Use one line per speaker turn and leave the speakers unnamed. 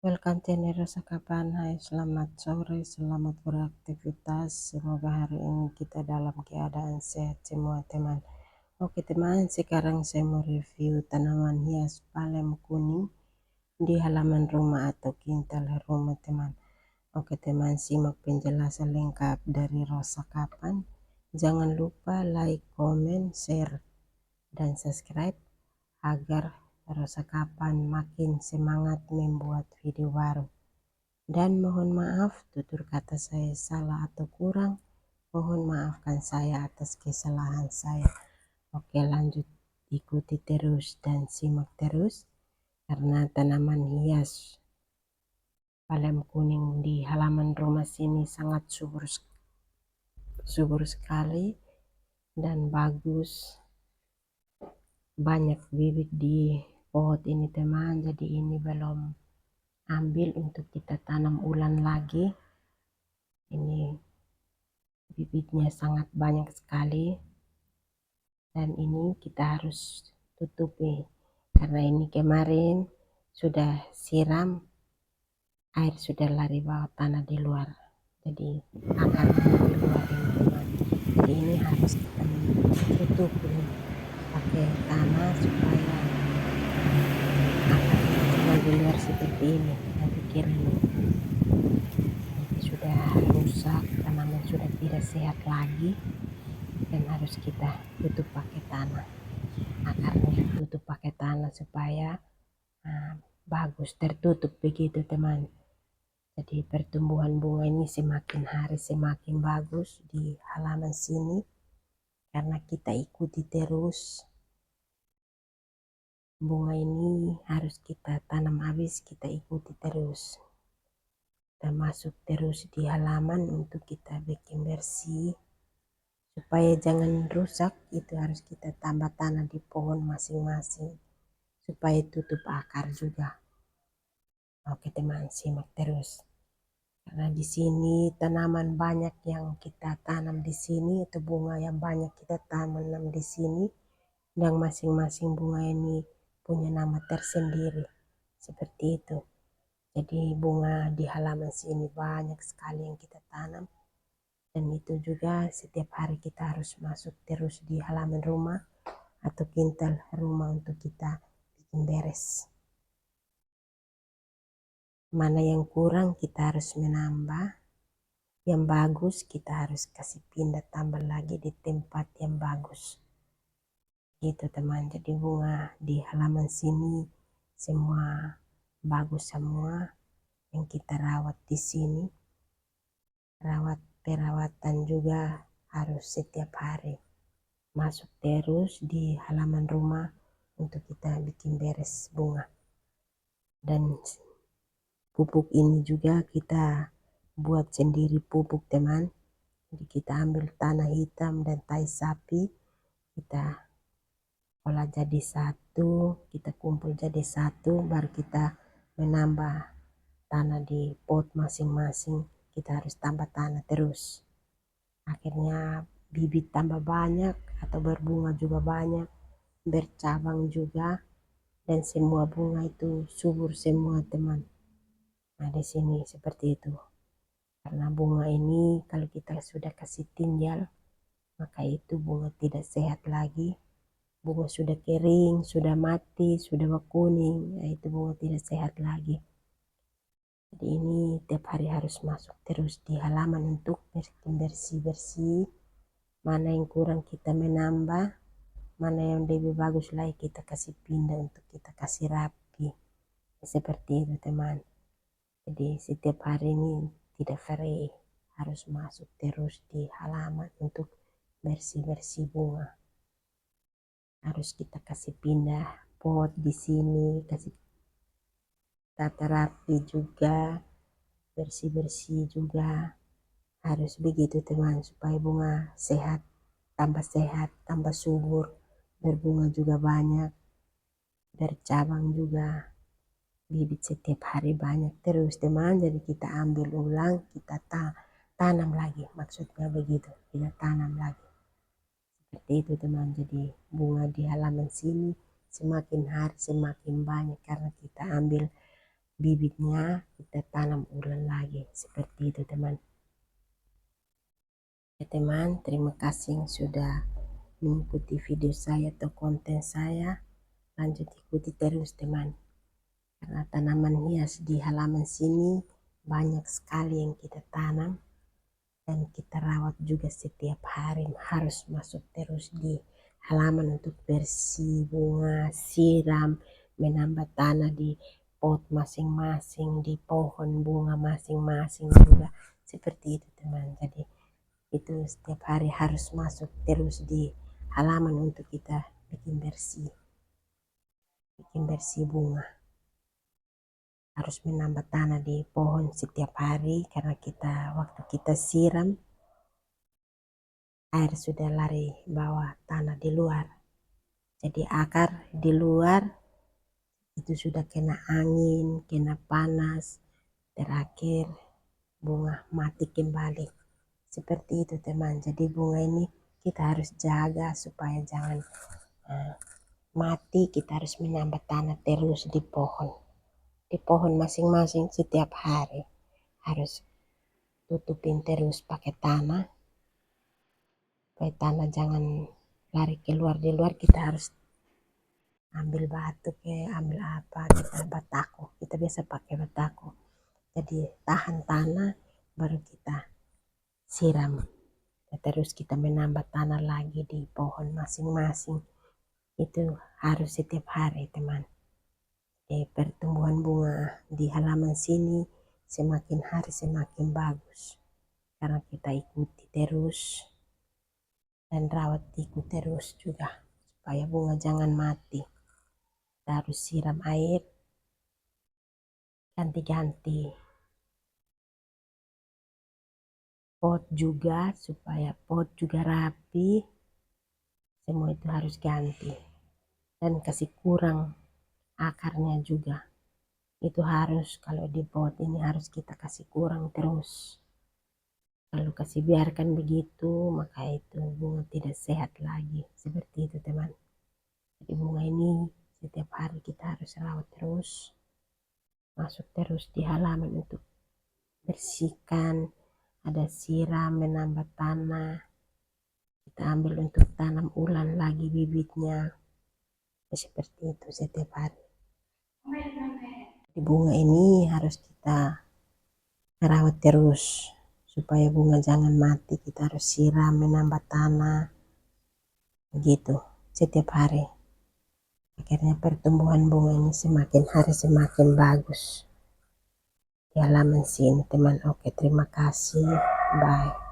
Welcome channel Rosa Kapan. Hai, selamat sore, selamat beraktivitas. Semoga hari ini kita dalam keadaan sehat semua teman. Oke teman, sekarang saya mau review tanaman hias palem kuning di halaman rumah atau kintal rumah teman. Oke teman, simak penjelasan lengkap dari Rosa Kapan. Jangan lupa like, comment, share, dan subscribe agar Rosa Kapan makin semangat membuat video baru. Dan mohon maaf tutur kata saya salah atau kurang, mohon maafkan saya atas kesalahan saya. Oke, lanjut, ikuti terus dan simak terus, karena tanaman hias palem kuning di halaman rumah sini sangat subur sekali dan bagus. Banyak bibit di pot ini teman, jadi ini belum ambil untuk kita tanam ulang lagi. Ini bibitnya sangat banyak sekali, dan ini kita harus tutupi karena ini kemarin sudah siram, air sudah lari bawah tanah di luar, jadi akarnya di luar ini teman. Jadi ini harus kita tutupi pakai tanah supaya akarnya cuma di luar seperti ini, nanti kering. Nanti sudah rusak, tanaman sudah tidak sehat lagi, dan harus kita tutup pakai tanah. Akarnya tutup pakai tanah supaya bagus tertutup begitu teman. Jadi pertumbuhan bunga ini semakin hari semakin bagus di halaman sini karena kita ikuti terus. Bunga ini harus kita tanam habis, kita ikuti terus. Kita masuk terus di halaman untuk kita bikin bersih supaya jangan rusak. Itu harus kita tambah tanah di pohon masing-masing supaya tutup akar juga. Oke teman, simak terus. Karena di sini tanaman banyak yang kita tanam di sini, atau bunga yang banyak kita tanam di sini, dan masing-masing bunga ini punya nama tersendiri. Seperti itu. Jadi bunga di halaman sini banyak sekali yang kita tanam. Dan itu juga setiap hari kita harus masuk terus di halaman rumah atau kintal rumah untuk kita bikin beres. Mana yang kurang kita harus menambah, yang bagus kita harus kasih pindah tambah lagi di tempat yang bagus gitu teman. Jadi bunga di halaman sini semua bagus semua, yang kita rawat di sini. Perawatan juga harus setiap hari, masuk terus di halaman rumah untuk kita bikin beres bunga. Dan pupuk ini juga kita buat sendiri pupuk teman. Jadi kita ambil tanah hitam dan tai sapi, kita olah jadi satu, kita kumpul jadi satu, baru kita menambah tanah di pot masing-masing. Kita harus tambah tanah terus, akhirnya bibit tambah banyak atau berbunga juga banyak, bercabang juga, dan semua bunga itu subur semua teman. Nah di sini seperti itu. Karena bunga ini kalau kita sudah kasih tinggal, maka itu bunga tidak sehat lagi. Bunga sudah kering, sudah mati, sudah berkuning, nah itu bunga tidak sehat lagi. Jadi ini tiap hari harus masuk terus di halaman untuk bersih-bersih. Mana yang kurang kita menambah, mana yang lebih bagus lagi kita kasih pindah untuk kita kasih rapi. Seperti itu teman. Jadi setiap hari ini tidak free, harus masuk terus di halaman untuk bersih-bersih bunga. Harus kita kasih pindah pot di sini, kasih tata rapi juga, bersih-bersih juga. Harus begitu teman, supaya bunga sehat, tambah subur, berbunga juga banyak, bercabang juga, bibit setiap hari banyak terus teman. Jadi kita ambil ulang, kita tanam lagi, maksudnya begitu, kita tanam lagi. Seperti itu teman. Jadi bunga di halaman sini semakin hari semakin banyak karena kita ambil bibitnya kita tanam ulang lagi seperti itu teman. Ya teman, terima kasih yang sudah mengikuti video saya atau konten saya. Lanjut ikuti terus teman, karena tanaman hias di halaman sini banyak sekali yang kita tanam dan kita rawat juga setiap hari. Harus masuk terus di halaman untuk bersih bunga, siram, menambah tanah di pot masing-masing, di pohon bunga masing-masing juga seperti itu teman. Jadi itu setiap hari harus masuk terus di halaman untuk kita bikin bersih bunga. Harus menambah tanah di pohon setiap hari karena waktu kita siram air sudah lari bawah tanah di luar, jadi akar di luar itu sudah kena angin, kena panas, terakhir bunga mati kembali seperti itu teman. Jadi bunga ini kita harus jaga supaya jangan mati. Kita harus menambah tanah terus di pohon masing-masing setiap hari. Harus tutupin terus pakai tanah supaya tanah jangan lari keluar. Di luar kita harus ambil batu ambil apa, kita batako, kita biasa pakai batako, jadi tahan tanah baru kita siram. Terus kita menambah tanah lagi di pohon masing-masing. Itu harus setiap hari teman. Pertumbuhan bunga di halaman sini semakin hari semakin bagus karena kita ikuti terus dan rawat terus juga supaya bunga jangan mati. Kita harus siram air ganti-ganti, pot juga supaya pot juga rapi, semua itu harus ganti. Dan kasih kurang akarnya juga, itu harus, kalau di pot ini harus kita kasih kurang terus. Kalau kasih biarkan begitu maka itu bunga tidak sehat lagi seperti itu teman. Jadi bunga ini setiap hari kita harus rawat terus, masuk terus di halaman untuk bersihkan, ada siram, menambah tanah, kita ambil untuk tanam ulang lagi bibitnya seperti itu setiap hari. Di bunga ini harus kita rawat terus supaya bunga jangan mati. Kita harus siram, menambah tanah begitu setiap hari. Akhirnya pertumbuhan bunga ini semakin hari semakin bagus di halaman sini teman. Oke, terima kasih, bye.